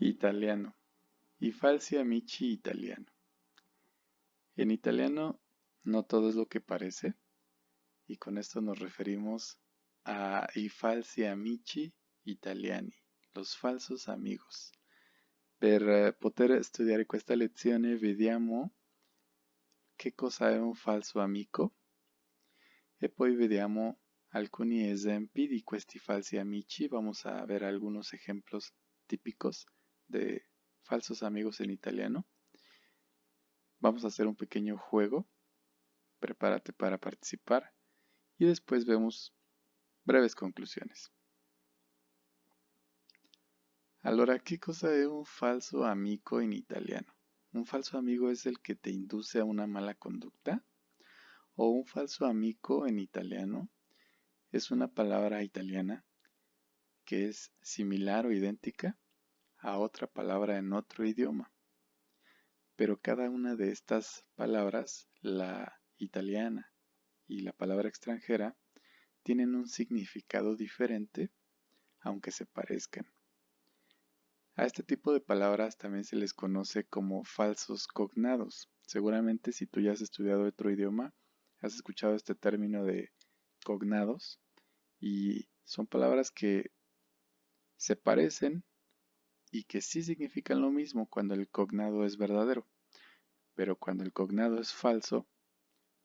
Italiano. I falsi amici italiano. En italiano no todo es lo que parece y con esto nos referimos a i falsi amici italiani, los falsos amigos. Per poter studiare questa lezione vediamo che cosa è un falso amico e poi vediamo alcuni esempi di questi falsi amici. Vamos a ver algunos ejemplos típicos de falsos amigos en italiano. Vamos a hacer un pequeño juego. Prepárate para participar y después vemos breves conclusiones. Allora, che cosa è un falso amico in italiano? Un falso amigo es el que te induce a una mala conducta, o un falso amico en italiano es una palabra italiana que es similar o idéntica a otra palabra en otro idioma. Pero cada una de estas palabras, la italiana y la palabra extranjera, tienen un significado diferente, aunque se parezcan. A este tipo de palabras también se les conoce como falsos cognados. Seguramente si tú ya has estudiado otro idioma, has escuchado este término de cognados y son palabras que se parecen y que sí significan lo mismo cuando el cognado es verdadero. Pero cuando el cognado es falso,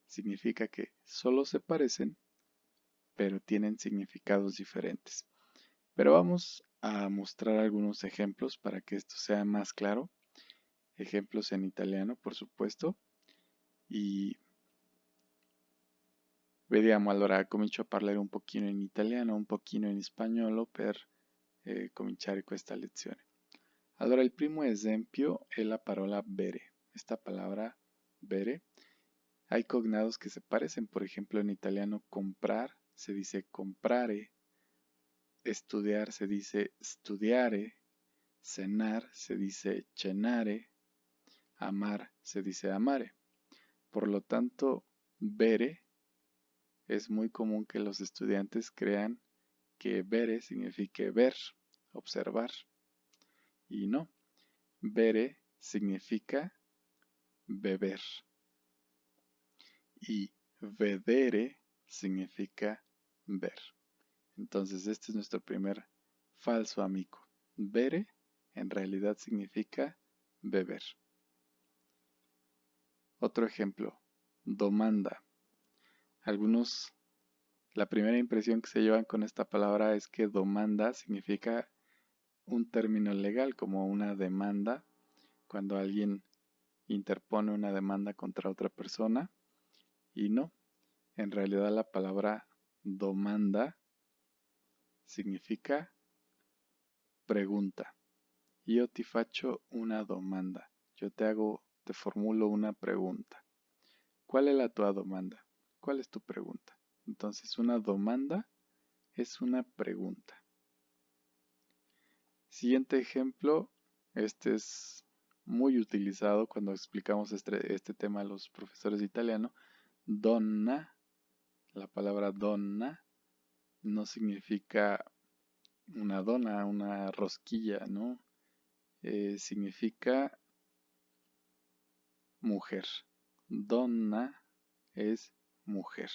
significa que solo se parecen, pero tienen significados diferentes. Pero vamos a mostrar algunos ejemplos para que esto sea más claro. Ejemplos en italiano, por supuesto. E vediamo allora, comincio a parlare un pochino in italiano, un pochino in spagnolo per cominciare questa lezione. Allora, il primo esempio è la parola bere. Esta palabra bere, hay cognados que se parecen. Por ejemplo, en italiano comprar se dice comprare, estudiar se dice studiare, cenar se dice cenare, amar se dice amare. Por lo tanto, bere es muy común que los estudiantes crean que bere significa ver, observar. Y no, bere significa beber. Y vedere significa ver. Entonces este es nuestro primer falso amigo. Bere en realidad significa beber. Otro ejemplo, domanda. La primera impresión que se llevan con esta palabra es que domanda significa un término legal, como una demanda, cuando alguien interpone una demanda contra otra persona. Y no, en realidad la palabra domanda significa pregunta. Io ti faccio una domanda. Yo te formulo una pregunta. ¿Cuál es la tua domanda? ¿Cuál es tu pregunta? Entonces, una domanda es una pregunta. Siguiente ejemplo, este es muy utilizado cuando explicamos este tema a los profesores de italiano. Donna, la palabra donna no significa una dona, una rosquilla, ¿no? Significa mujer. Donna es mujer.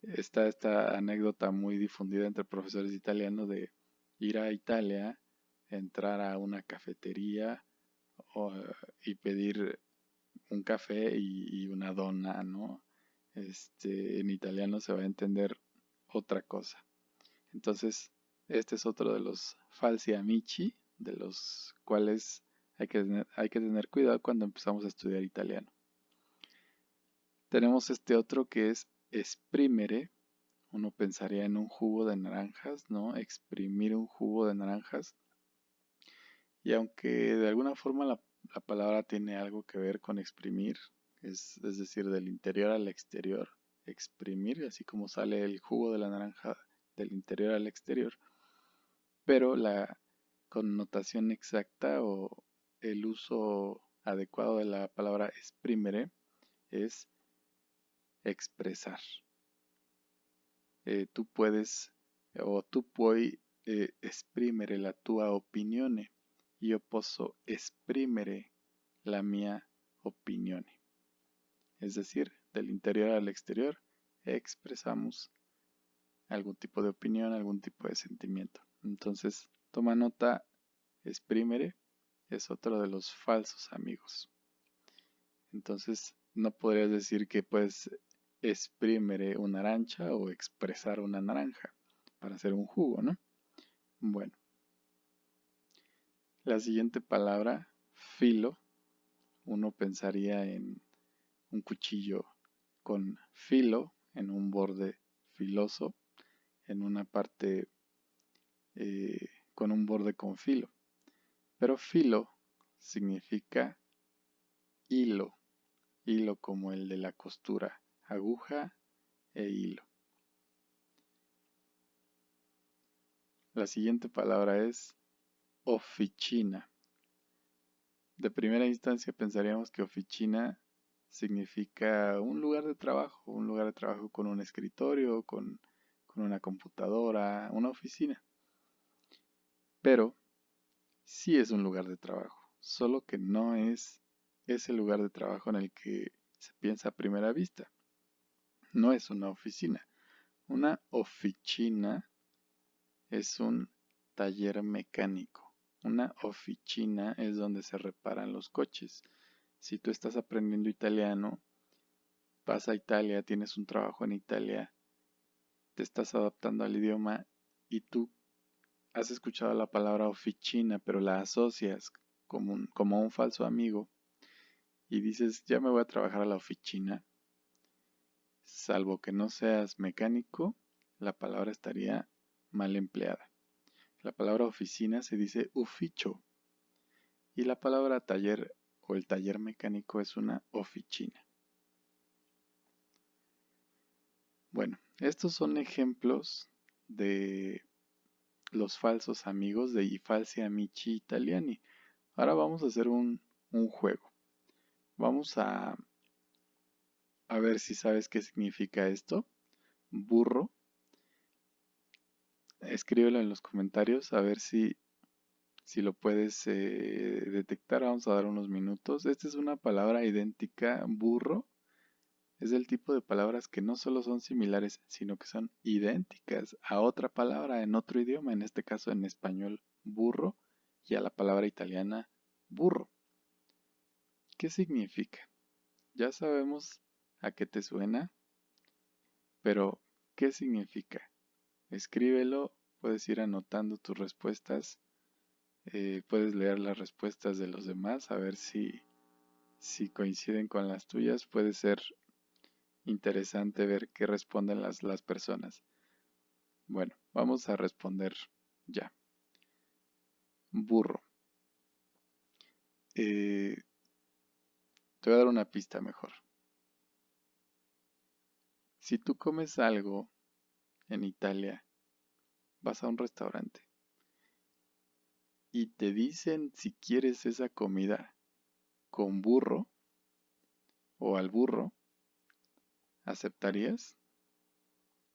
Está esta anécdota muy difundida entre profesores italianos de ir a Italia, entrar a una cafetería y pedir un café y una donna, ¿no? En italiano se va a entender otra cosa. Entonces, este es otro de los falsi amici, de los cuales hay que tener cuidado cuando empezamos a estudiar italiano. Tenemos este otro que es esprimere. Uno pensaría en un jugo de naranjas, ¿no? Exprimir un jugo de naranjas. Y aunque de alguna forma la palabra tiene algo que ver con exprimir, es decir, del interior al exterior, exprimir, así como sale el jugo de la naranja del interior al exterior, pero la connotación exacta o el uso adecuado de la palabra exprimere es expresar. Tu puoi esprimere la tua opinione. io posso esprimere la mia opinione. Es decir, del interior al exterior expresamos algún tipo de opinión, algún tipo de sentimiento. Entonces, toma nota, exprimere es otro de los falsos amigos. Entonces, no podrías decir que puedes exprimere una naranja o expresar una naranja para hacer un jugo, ¿no? Bueno, la siguiente palabra, filo, uno pensaría en un cuchillo con filo, en un borde filoso, en una parte con un borde con filo. Pero filo significa hilo, hilo como el de la costura, aguja e hilo. La siguiente palabra es oficina. De primera instancia pensaríamos que oficina significa un lugar de trabajo con un escritorio, con una computadora, una oficina. Pero sí es un lugar de trabajo, solo que no es ese lugar de trabajo en el que se piensa a primera vista. No es una oficina. Una oficina es un taller mecánico. Una oficina es donde se reparan los coches. Si tú estás aprendiendo italiano, vas a Italia, tienes un trabajo en Italia, te estás adaptando al idioma y tú has escuchado la palabra oficina, pero la asocias como un falso amigo y dices, ya me voy a trabajar a la oficina, salvo que no seas mecánico, la palabra estaría mal empleada. La palabra oficina se dice ufficio y la palabra taller o el taller mecánico es una officina. Bueno, estos son ejemplos de los falsos amigos de I falsi amici italiani. Ahora vamos a hacer un juego. Vamos a ver si sabes qué significa esto. Burro. Escríbelo en los comentarios a ver si lo puedes detectar. Vamos a dar unos minutos. Esta es una palabra idéntica, burro. Es del tipo de palabras que no solo son similares, sino que son idénticas a otra palabra en otro idioma, en este caso en español, burro, y a la palabra italiana, burro. ¿Qué significa? Ya sabemos a qué te suena, pero ¿qué significa? Escríbelo, puedes ir anotando tus respuestas, puedes leer las respuestas de los demás, a ver si coinciden con las tuyas, puede ser interesante ver qué responden las personas. Bueno, vamos a responder ya. Burro. Te voy a dar una pista mejor. Si tú comes algo en Italia, vas a un restaurante y te dicen si quieres esa comida con burro o al burro, ¿aceptarías?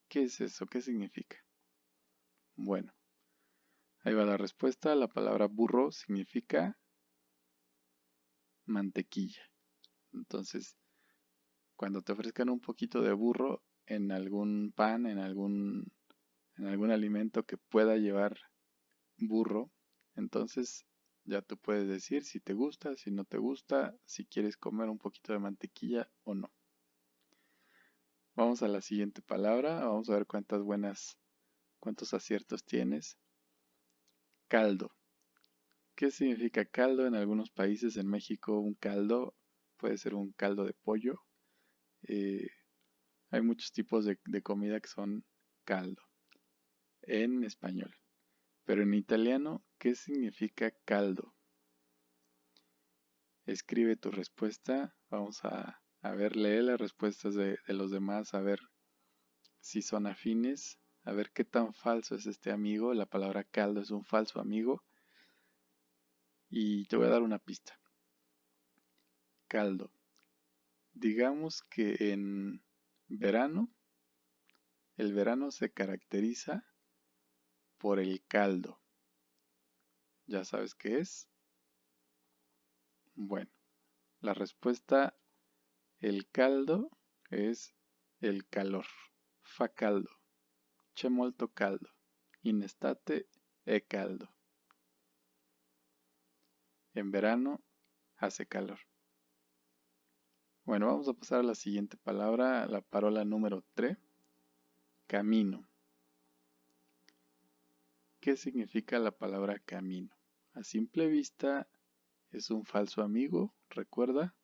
¿Qué es eso? ¿Qué significa? Bueno, ahí va la respuesta. La palabra burro significa mantequilla. Entonces, cuando te ofrezcan un poquito de burro en algún pan, en algún alimento que pueda llevar burro, entonces ya tú puedes decir si te gusta, si no te gusta, si quieres comer un poquito de mantequilla o no. Vamos a la siguiente palabra, vamos a ver cuántos aciertos tienes. Caldo. ¿Qué significa caldo? En algunos países, en México, un caldo puede ser un caldo de pollo. Eh, Hay muchos tipos de comida que son caldo en español. Pero en italiano, ¿qué significa caldo? Escribe tu respuesta. Vamos a ver, lee las respuestas de los demás, a ver si son afines, a ver qué tan falso es este amigo. La palabra caldo es un falso amigo. Y te voy a dar una pista. Caldo. Digamos que en verano, el verano se caracteriza por el caldo. ¿Ya sabes qué es? Bueno, la respuesta, el caldo, es el calor. Fa caldo. C'è molto caldo. In estate è caldo. En verano hace calor. Bueno, vamos a pasar a la siguiente palabra, la parola número 3, camino. ¿Qué significa la palabra camino? A simple vista es un falso amigo, ¿recuerda?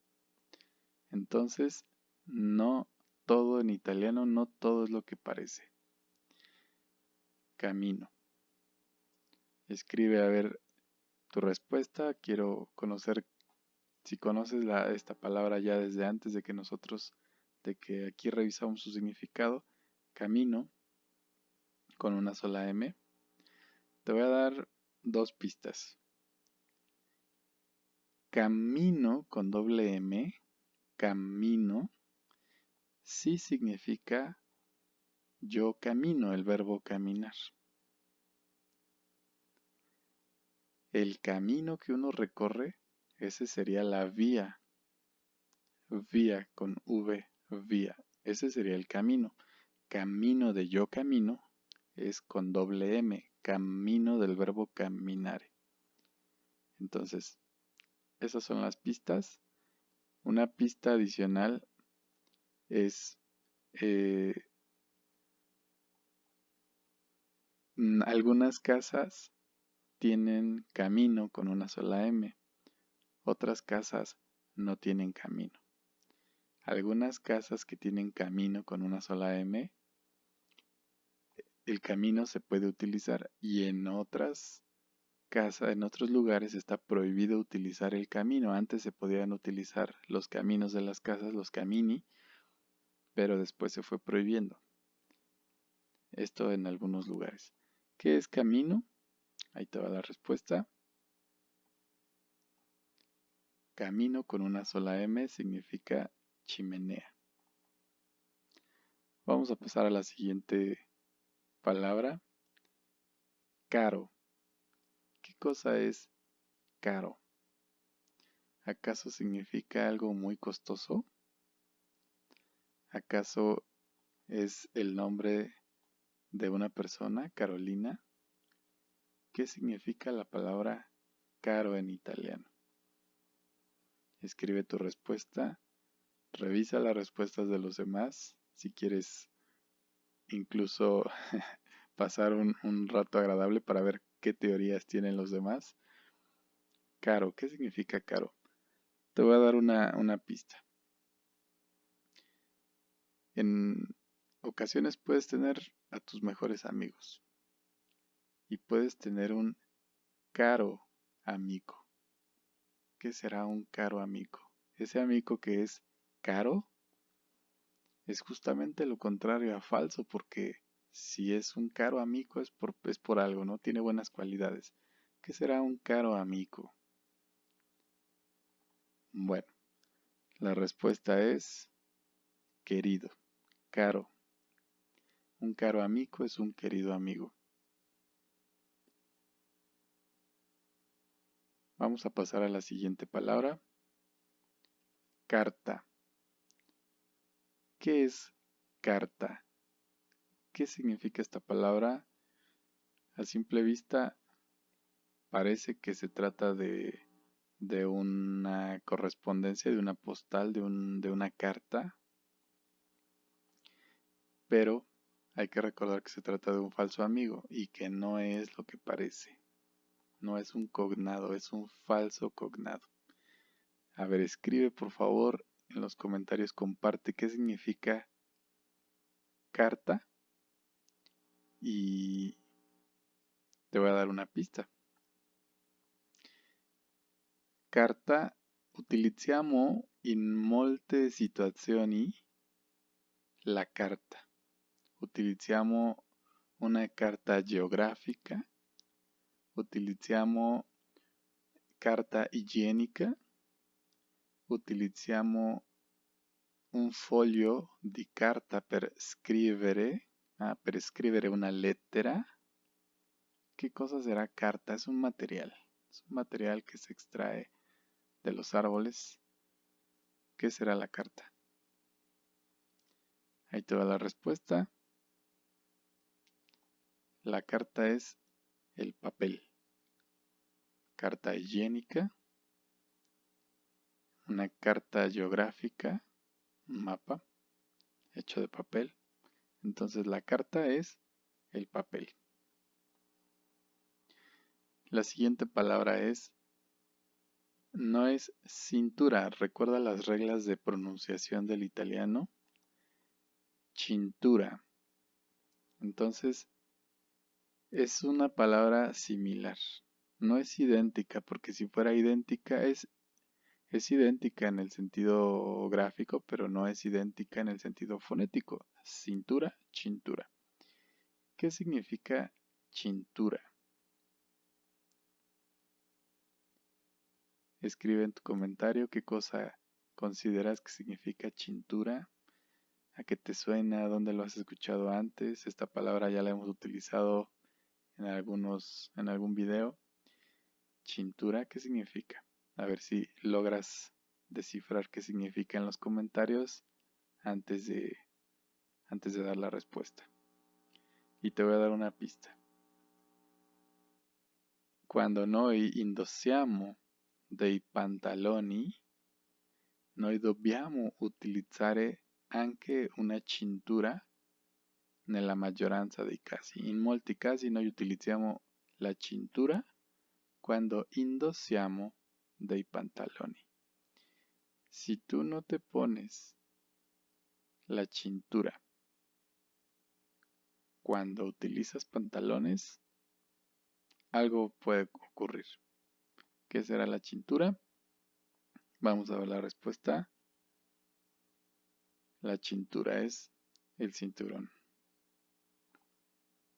Entonces, no todo en italiano, no todo es lo que parece. Camino. Escribe a ver tu respuesta. Quiero conocer si conoces esta palabra ya desde antes de que aquí revisamos su significado. Camino con una sola M. Te voy a dar dos pistas. Camino con doble M, camino, sí significa yo camino, el verbo caminar. El camino que uno recorre, ese sería la vía. Vía con V, vía. Ese sería el camino. Camino de yo camino es con doble M, camino del verbo caminare. Entonces, esas son las pistas. Una pista adicional es algunas casas tienen camino con una sola M, otras casas no tienen camino. Algunas casas que tienen camino con una sola M, el camino se puede utilizar y en otras casas, en otros lugares está prohibido utilizar el camino. Antes se podían utilizar los caminos de las casas, los camini, pero después se fue prohibiendo. Esto en algunos lugares. ¿Qué es camino? Ahí te va la respuesta. Camino con una sola M significa chimenea. Vamos a pasar a la siguiente palabra. Caro. ¿Qué cosa es caro? ¿Acaso significa algo muy costoso? ¿Acaso es el nombre de una persona, Carolina? ¿Qué significa la palabra caro en italiano? Escribe tu respuesta. Revisa las respuestas de los demás. Si quieres incluso pasar un rato agradable para ver qué teorías tienen los demás. Caro, ¿qué significa caro? Te voy a dar una pista. En ocasiones puedes tener a tus mejores amigos y puedes tener un caro amigo. ¿Qué será un caro amigo? Ese amigo que es caro es justamente lo contrario a falso, porque si es un caro amigo es por algo, ¿no? Tiene buenas cualidades. ¿Qué será un caro amigo? Bueno, la respuesta es querido, caro. Un caro amigo es un querido amigo. Vamos a pasar a la siguiente palabra. Carta. ¿Qué es carta? ¿Qué significa esta palabra? A simple vista parece que se trata de una correspondencia, de una postal, de una carta, pero hay que recordar que se trata de un falso amigo y que no es lo que parece. No es un cognado, es un falso cognado. A ver, escribe por favor en los comentarios, comparte qué significa carta y te voy a dar una pista. Carta utilizziamo in molte situazioni la carta. Utilizziamo una carta geografica, utilizziamo carta igienica, utilizziamo un foglio di carta per scrivere una lettera. ¿Qué cosa será carta? Es un material que se extrae de los árboles, ¿qué será la carta? Ahí te va la respuesta. La carta es el papel. Carta higiénica, una carta geográfica, un mapa hecho de papel. Entonces la carta es el papel. La siguiente palabra no es cintura. Recuerda las reglas de pronunciación del italiano. Cintura. Entonces es una palabra similar. No es idéntica, porque si fuera idéntica es idéntica en el sentido gráfico, pero no es idéntica en el sentido fonético. Cintura, cintura. ¿Qué significa cintura? Escribe en tu comentario qué cosa consideras que significa cintura, a qué te suena, dónde lo has escuchado antes. Esta palabra ya la hemos utilizado en algún video. Cintura, ¿qué significa? A ver si logras descifrar qué significa en los comentarios antes de dar la respuesta. Y te voy a dar una pista. Quando noi indossiamo dei pantaloni, noi dobbiamo utilizzare anche una cintura nella maggioranza dei casi. In molti casi noi utilizziamo la cintura quando indossiamo dei pantaloni. Si tú no te pones la cintura cuando utilizas pantalones, algo puede ocurrir. ¿Qué será la cintura? Vamos a ver la respuesta. La cintura es el cinturón.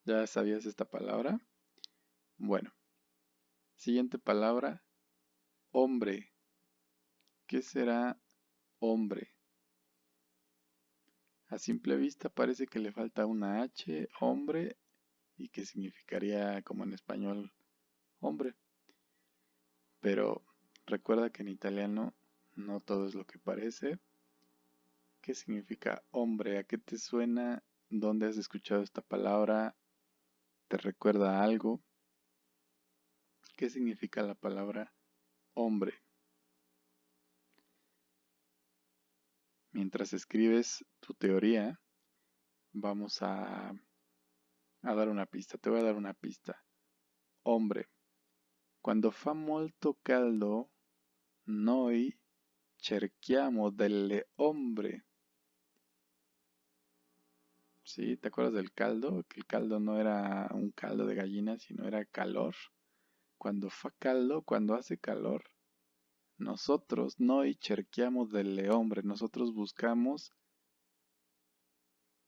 ¿Ya sabías esta palabra? Bueno, siguiente palabra, hombre. ¿Qué será hombre? A simple vista parece que le falta una H, hombre, y que significaría como en español hombre. Pero recuerda que en italiano no todo es lo que parece. ¿Qué significa hombre? ¿A qué te suena? ¿Dónde has escuchado esta palabra? ¿Te recuerda a algo? ¿Qué significa la palabra hombre? Mientras escribes tu teoría, vamos a dar una pista. Te voy a dar una pista. Hombre. Quando fa molto caldo, noi cerchiamo delle ombre. ¿Sí? ¿Te acuerdas del caldo? Que el caldo no era un caldo de gallina, sino era calor. Cuando fa caldo, cuando hace calor, nosotros noi cerchiamo delle ombre. Nosotros buscamos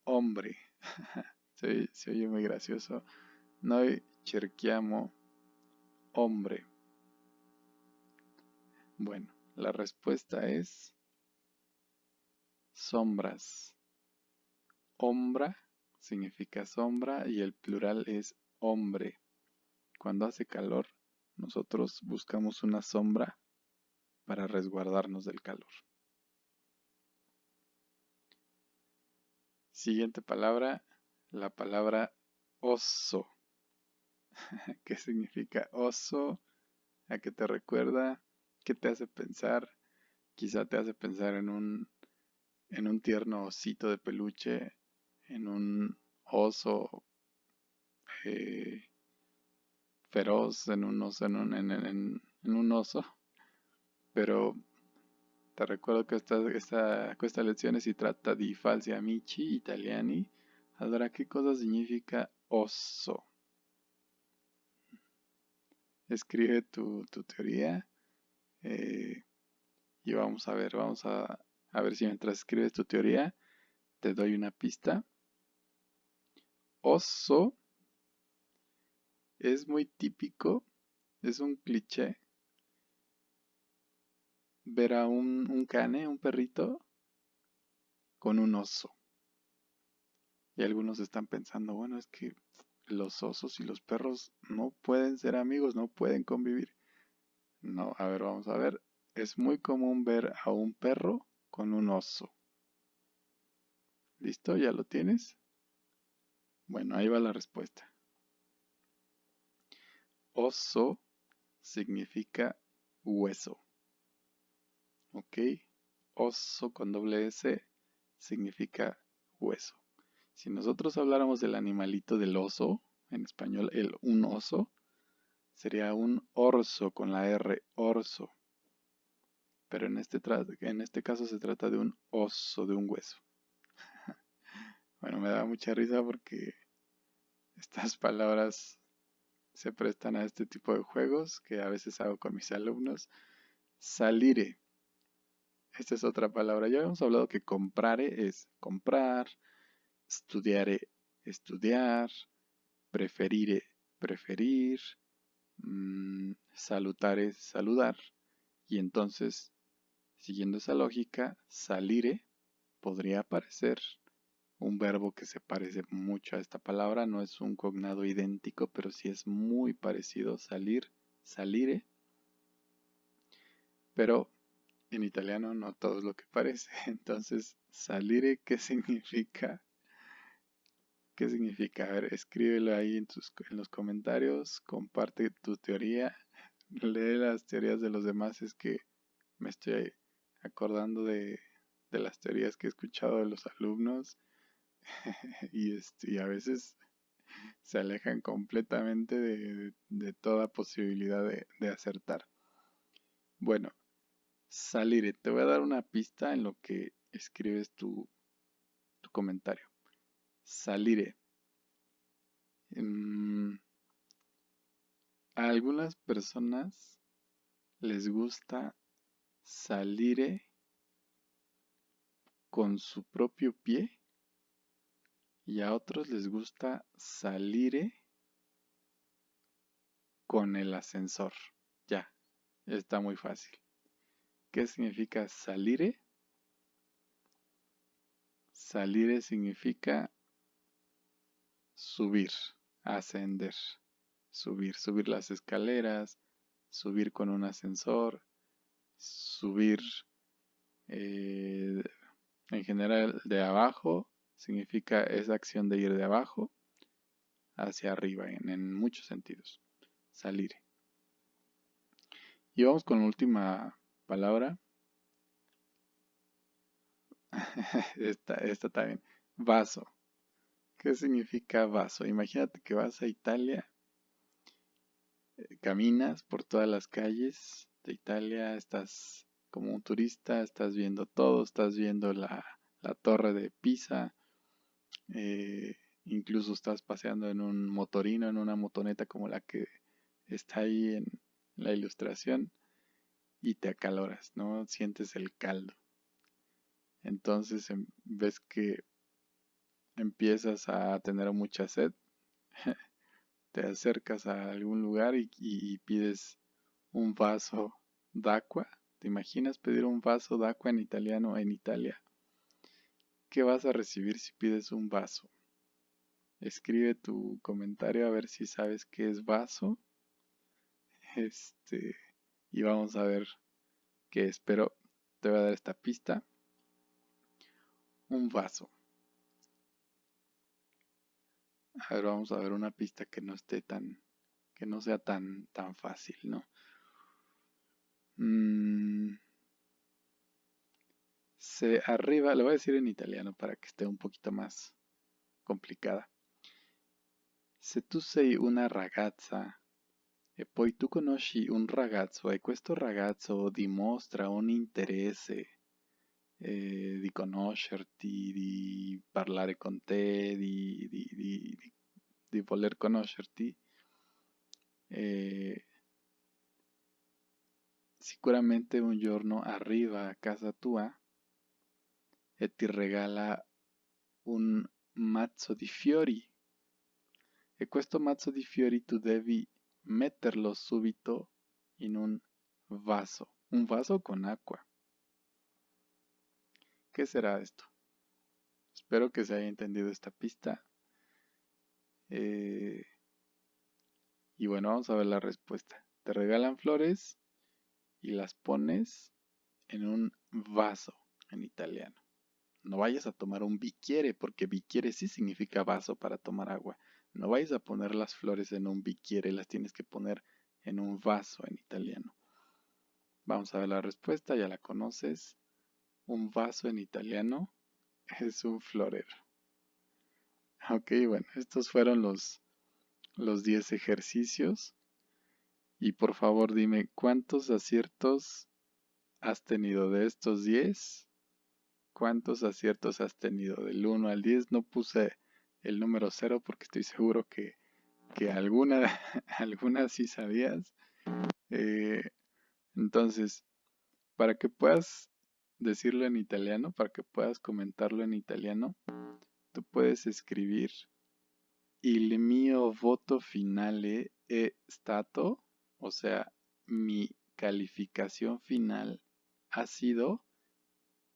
hombre. Se oye muy gracioso. Noi cerchiamo hombre. Bueno, la respuesta es sombras. Ombra significa sombra y el plural es hombre. Cuando hace calor, nosotros buscamos una sombra para resguardarnos del calor. Siguiente palabra, la palabra oso. ¿Qué significa oso? ¿A qué te recuerda? ¿Qué te hace pensar? Quizá te hace pensar en un tierno osito de peluche, en un oso feroz, en un oso, en un oso. Pero te recuerdo che questa lezione si tratta di falsi amici italiani. Allora, ¿qué cosa significa oso? Escribe tu teoría y vamos a ver si mientras escribes tu teoría te doy una pista. Oso es muy típico, es un cliché ver a un cane, un perrito, con un oso. Y algunos están pensando, bueno, es que los osos y los perros no pueden ser amigos, no pueden convivir. No, a ver, vamos a ver. Es muy común ver a un perro con un oso. ¿Listo? ¿Ya lo tienes? Bueno, ahí va la respuesta. Oso significa hueso. ¿Ok? Oso con doble S significa hueso. Si nosotros habláramos del animalito del oso, en español un oso, sería un orso con la R, orso. Pero en este caso se trata de un oso, de un hueso. Bueno, me da mucha risa porque estas palabras se prestan a este tipo de juegos que a veces hago con mis alumnos. Salire. Esta es otra palabra. Ya habíamos hablado que comprare es comprar, studiare, estudiar, preferire, preferir, salutare, saludar. Y entonces, siguiendo esa lógica, salire podría parecer un verbo que se parece mucho a esta palabra. No es un cognado idéntico, pero sí es muy parecido. Salir, salire. Pero en italiano no todo es lo que parece. Entonces, salire, ¿qué significa? ¿Qué significa? A ver, escríbelo ahí en los comentarios, comparte tu teoría, lee las teorías de los demás, es que me estoy acordando de las teorías que he escuchado de los alumnos y a veces se alejan completamente de toda posibilidad de acertar. Bueno, salire, te voy a dar una pista en lo que escribes tu comentario. Salire. A algunas personas les gusta salire con su propio pie y a otros les gusta salire con el ascensor. Ya, está muy fácil. ¿Qué significa salire? Salire significa subir, ascender, subir las escaleras, subir con un ascensor, subir en general de abajo, significa esa acción de ir de abajo hacia arriba en muchos sentidos. Salire. Y vamos con la última palabra. Esta también. Vaso. ¿Qué significa vaso? Imagínate que vas a Italia, caminas por todas las calles de Italia, estás como un turista, estás viendo todo, estás viendo la torre de Pisa, incluso estás paseando en un motorino, en una motoneta como la que está ahí en la ilustración y te acaloras, ¿no? Sientes el caldo. Entonces ves que empiezas a tener mucha sed, te acercas a algún lugar y pides un vaso d'acqua. ¿Te imaginas pedir un vaso d'acqua en italiano en Italia? ¿Qué vas a recibir si pides un vaso? Escribe tu comentario a ver si sabes qué es vaso. Y vamos a ver qué es. Pero te voy a dar esta pista. Un vaso. A ver, vamos a ver una pista que no esté que no sea tan fácil, ¿no? Se arriba, lo voy a decir en italiano para que esté un poquito más complicada. Se tu sei una ragazza e poi tu conosci un ragazzo e questo ragazzo dimostra un interesse di conoscerti, di parlare con te, di voler conoscerti, eh, sicuramente un giorno arriva a casa tua e ti regala un mazzo di fiori e questo mazzo di fiori tu devi metterlo subito in un vaso con acqua. ¿Qué será esto? Espero que se haya entendido esta pista. Y bueno, vamos a ver la respuesta. Te regalan flores y las pones en un vaso en italiano. No vayas a tomar un bicchiere, porque bicchiere sí significa vaso para tomar agua. No vayas a poner las flores en un bicchiere, las tienes que poner en un vaso en italiano. Vamos a ver la respuesta, ya la conoces. Un vaso en italiano es un florero. Ok, bueno, estos fueron los 10 ejercicios. Y por favor dime, ¿cuántos aciertos has tenido de estos 10? ¿Cuántos aciertos has tenido del 1 al 10? No puse el número 0 porque estoy seguro que alguna, alguna sí sabías. Entonces, para que puedas decirlo en italiano, para que puedas comentarlo en italiano, tú puedes escribir il mio voto finale è stato, o sea, mi calificación final ha sido,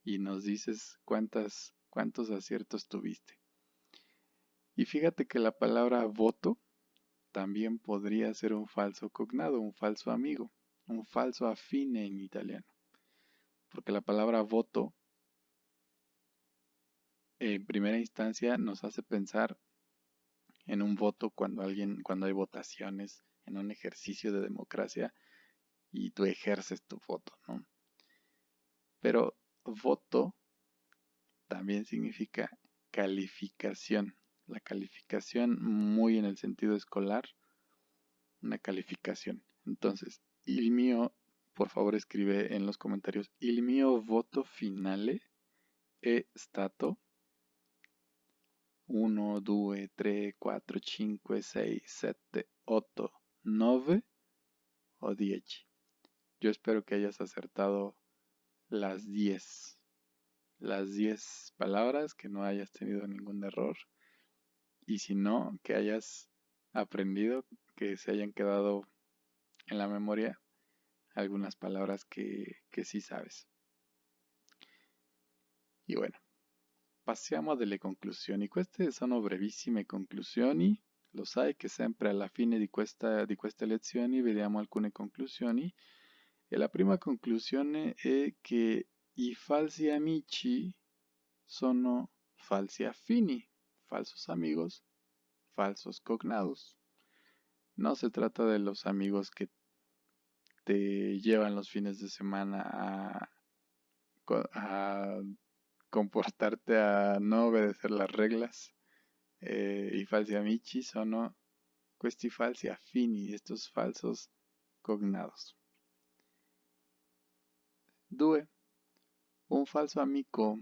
y nos dices cuántos aciertos tuviste. Y fíjate que la palabra voto también podría ser un falso cognado, un falso amigo, un falso affine en italiano. Porque la palabra voto en primera instancia nos hace pensar en un voto cuando hay votaciones, en un ejercicio de democracia y tú ejerces tu voto, ¿no? Pero voto también significa calificación. La calificación muy en el sentido escolar, una calificación. Entonces, il mio, por favor escribe en los comentarios, il mio voto finale è stato 1, 2, 3, 4, 5, 6, 7, 8, 9 o 10. Yo espero que hayas acertado las 10. Las 10 palabras, que no hayas tenido ningún error. Y si no, que hayas aprendido, que se hayan quedado en la memoria algunas palabras que sí sabes. E bueno, passiamo delle conclusioni. Queste sono brevissime conclusioni. Lo sai che sempre alla fine di queste lezioni vediamo alcune conclusioni. E la prima conclusione è che i falsi amici sono falsi affini, falsos amigos, falsos cognados. No se trata de los amigos que te llevan los fines de semana a comportarte, a no obedecer las reglas. I falsi amici sono questi falsi affini, estos falsos cognados. 2. Un falso amico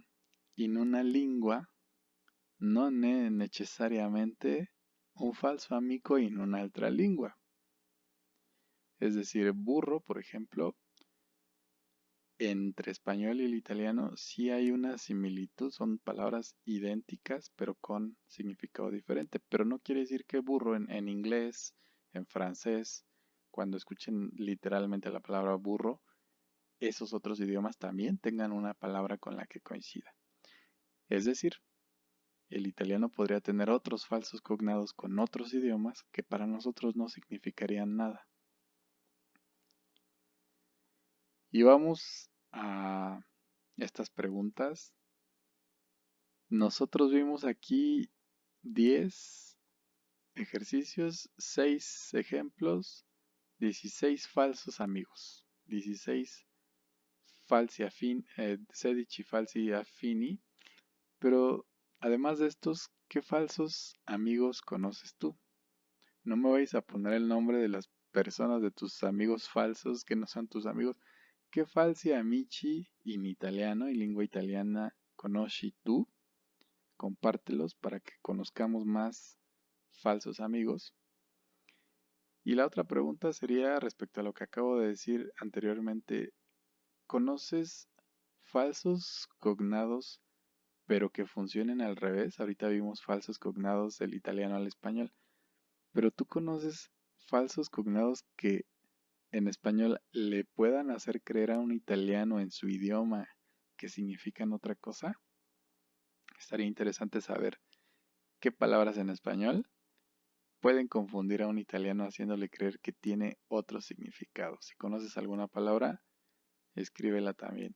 in una lingua non è necesariamente un falso amico in un'altra lingua. Es decir, burro, por ejemplo, entre español y el italiano sí hay una similitud, son palabras idénticas, pero con significado diferente. Pero no quiere decir que burro en inglés, en francés, cuando escuchen literalmente la palabra burro, esos otros idiomas también tengan una palabra con la que coincida. Es decir, el italiano podría tener otros falsos cognados con otros idiomas que para nosotros no significarían nada. Y vamos a estas preguntas. Nosotros vimos aquí 10 ejercicios, 6 ejemplos, 16 falsos amigos, 16 sedici falsi affini, pero además de estos, ¿qué falsos amigos conoces tú? No me vais a poner el nombre de las personas, de tus amigos falsos que no son tus amigos. ¿Qué falsi amici in italiano, in lingua italiana, conosci tú? Compártelos para que conozcamos más falsos amigos. Y la otra pregunta sería respecto a lo que acabo de decir anteriormente. ¿Conoces falsos cognados pero que funcionen al revés? Ahorita vimos falsos cognados del italiano al español. Pero ¿tú conoces falsos cognados que en español le puedan hacer creer a un italiano en su idioma que significan otra cosa? Estaría interesante saber qué palabras en español pueden confundir a un italiano haciéndole creer que tiene otro significado. Si conoces alguna palabra, Escríbela también.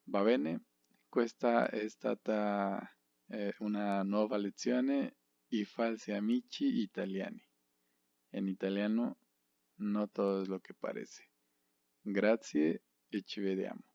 Va bene, questa è stata una nuova lezione i falsi amici italiani. En italiano, no todo es lo que parece. Grazie e ci vediamo.